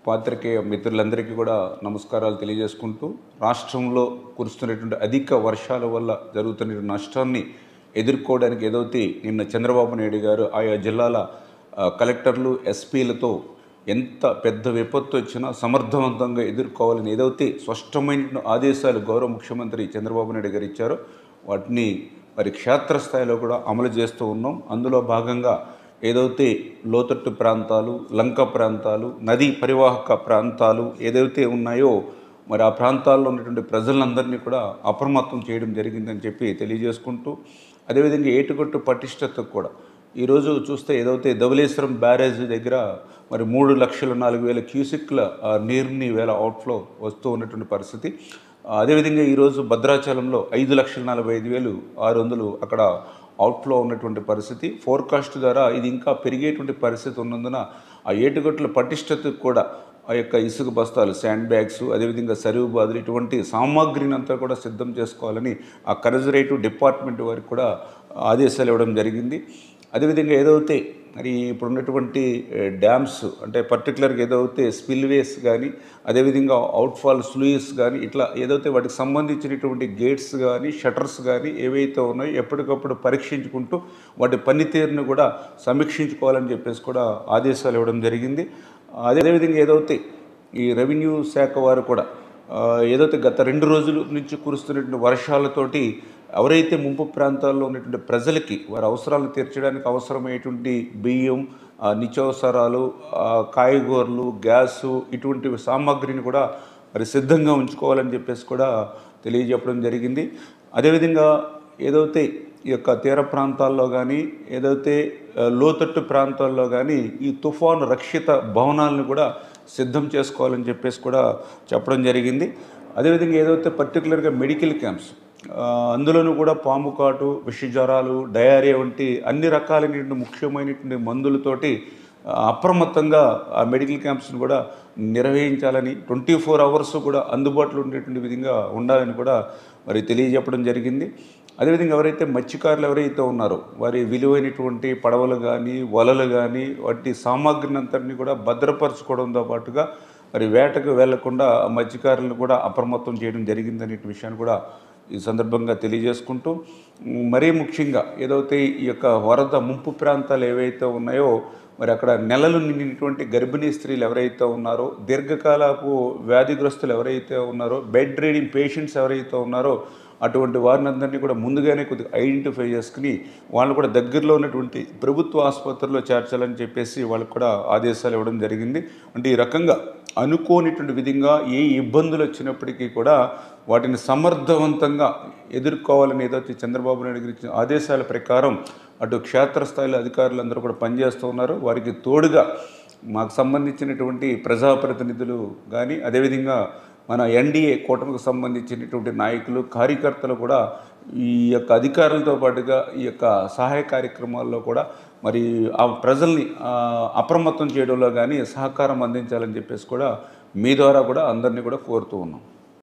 పాత్రికేయ మిత్రులందరికీ కూడా నమస్కారాలు తెలియజేసుకుంటూ రాష్ట్రంలో కురుస్తున్నటువంటి అధిక వర్షాల వల్ల జరుగుతున్న నష్టాన్ని ఎదుర్కోవడానికి ఏదైతే నిన్న చంద్రబాబు నాయుడు గారు ఆయా జిల్లాల కలెక్టర్లు ఎస్పీలతో ఎంత పెద్ద విపత్తు వచ్చినా సమర్థవంతంగా ఎదుర్కోవాలని ఏదైతే స్పష్టమైన ఆదేశాలు గౌరవ ముఖ్యమంత్రి చంద్రబాబు నాయుడు గారు ఇచ్చారో వాటిని మరి క్షేత్రస్థాయిలో కూడా అమలు చేస్తూ ఉన్నాం. అందులో భాగంగా ఏదైతే లోతట్టు ప్రాంతాలు, లంక ప్రాంతాలు, నదీ పరివాహక ప్రాంతాలు ఏదైతే ఉన్నాయో మరి ఆ ప్రాంతాల్లో ఉన్నటువంటి ప్రజలందరినీ కూడా అప్రమత్తం చేయడం జరిగిందని చెప్పి తెలియజేసుకుంటూ, అదేవిధంగా ఏటుగట్టు పటిష్టతకు కూడా ఈరోజు చూస్తే ఏదైతే ధవళేశ్వరం బ్యారేజ్ దగ్గర మరి 3,04,000 క్యూసెక్ల నీరుని వేళ అవుట్ఫ్లో వస్తూ ఉన్నటువంటి పరిస్థితి. అదేవిధంగా ఈరోజు భద్రాచలంలో 5,45,600 అక్కడ అవుట్ఫ్లో ఉన్నటువంటి పరిస్థితి. ఫోర్కాస్ట్ ద్వారా ఇది ఇంకా పెరిగేటువంటి పరిస్థితి ఉన్నందున ఆ ఏటుగట్టుల పటిష్టతకు కూడా ఆ యొక్క ఇసుక బస్తాలు, శాండ్ బ్యాగ్స్, అదేవిధంగా సరువు బాదులు ఇటువంటి సామాగ్రిని అంతా కూడా సిద్ధం చేసుకోవాలని ఆ కన్జర్వేటివ్ డిపార్ట్మెంట్ వారికి కూడా ఆదేశాలు ఇవ్వడం జరిగింది. అదేవిధంగా ఏదైతే మరి ఇప్పుడు ఉన్నటువంటి డ్యామ్స్ అంటే పర్టికులర్గా ఏదైతే స్పిల్వేస్ కానీ, అదేవిధంగా అవుట్ఫాల్ స్లూయిస్ కానీ ఇట్లా ఏదైతే వాటికి సంబంధించినటువంటి గేట్స్ కానీ, షట్టర్స్ కానీ ఏవైతే ఉన్నాయో ఎప్పటికప్పుడు పరీక్షించుకుంటూ వాటి పనితీరును కూడా సమీక్షించుకోవాలని చెప్పేసి కూడా ఆదేశాలు ఇవ్వడం జరిగింది. అదేవిధంగా ఏదైతే ఈ రెవెన్యూ శాఖ వారు కూడా ఏదైతే గత 2 రోజుల నుంచి కురుస్తున్నటువంటి వర్షాలతోటి ఎవరైతే ముంపు ప్రాంతాల్లో ఉన్నటువంటి ప్రజలకి వారి అవసరాలను తీర్చడానికి అవసరమైనటువంటి బియ్యం, నిత్యావసరాలు, కాయగూరలు, గ్యాసు ఇటువంటి సామాగ్రిని కూడా మరి సిద్ధంగా ఉంచుకోవాలని చెప్పేసి కూడా తెలియజెప్పడం జరిగింది. అదేవిధంగా ఏదైతే ఈ యొక్క తీర ప్రాంతాల్లో కానీ, ఏదైతే లోతట్టు ప్రాంతాల్లో కానీ ఈ తుఫాను రక్షిత భవనాలను కూడా సిద్ధం చేసుకోవాలని చెప్పేసి కూడా చెప్పడం జరిగింది. అదేవిధంగా ఏదైతే పర్టికులర్గా మెడికల్ క్యాంప్స్ అందులోనూ కూడా పాము కాటు, విషజ్వరాలు, డయేరియా వంటి అన్ని రకాలైనటువంటి ముఖ్యమైనటువంటి మందులతోటి అప్రమత్తంగా ఆ మెడికల్ క్యాంప్స్ని కూడా నిర్వహించాలని 24 అవర్స్ కూడా అందుబాటులో ఉండేటువంటి విధంగా ఉండాలని కూడా మరి తెలియజెప్పడం జరిగింది. అదేవిధంగా ఎవరైతే మత్స్యకారులు ఎవరైతే ఉన్నారో వారి విలువైనటువంటి పడవలు కానీ, వలలు కానీ వాటి సామాగ్రిని అంతటినీ కూడా భద్రపరచుకోవడంతో పాటుగా మరి వేటకు వెళ్లకుండా మత్స్యకారులను కూడా అప్రమత్తం చేయడం జరిగిందనే విషయాన్ని కూడా ఈ సందర్భంగా తెలియజేసుకుంటూ, మరీ ముఖ్యంగా ఏదైతే ఈ యొక్క వరద ముంపు ప్రాంతాలు ఏవైతే ఉన్నాయో మరి అక్కడ నెలలు నిండినటువంటి గర్భిణీ స్త్రీలు ఎవరైతే ఉన్నారో, దీర్ఘకాలపు వ్యాధిగ్రస్తులు ఎవరైతే ఉన్నారో, బెడ్ రీడింగ్ పేషెంట్స్ ఎవరైతే ఉన్నారో అటువంటి వారిని అందరినీ కూడా ముందుగానే కొద్దిగా ఐడెంటిఫై చేసుకుని వాళ్ళు కూడా దగ్గరలో ఉన్నటువంటి ప్రభుత్వ ఆసుపత్రుల్లో చేర్చాలని చెప్పేసి వాళ్ళకు కూడా ఆదేశాలు ఇవ్వడం జరిగింది. అంటే ఈ రకంగా అనుకోనిటువంటి విధంగా ఏ ఇబ్బందులు వచ్చినప్పటికీ కూడా వాటిని సమర్థవంతంగా ఎదుర్కోవాలని ఏదైతే చంద్రబాబు నాయుడు గారి ఇచ్చిన ఆదేశాల ప్రకారం అటు క్షేత్రస్థాయిలో అధికారులు అందరూ కూడా పనిచేస్తూ ఉన్నారు. వారికి తోడుగా మాకు సంబంధించినటువంటి ప్రజాప్రతినిధులు కానీ, అదేవిధంగా మన ఎన్డీఏ కూటమికి సంబంధించినటువంటి నాయకులు, కార్యకర్తలు కూడా ఈ యొక్క అధికారులతో పాటుగా ఈ యొక్క సహాయ కార్యక్రమాల్లో కూడా మరి ఆ ప్రజల్ని అప్రమత్తం చేయడంలో కానీ సహకారం అందించాలని చెప్పేసి కూడా మీ ద్వారా కూడా అందరినీ కూడా కోరుతూ ఉన్నాం.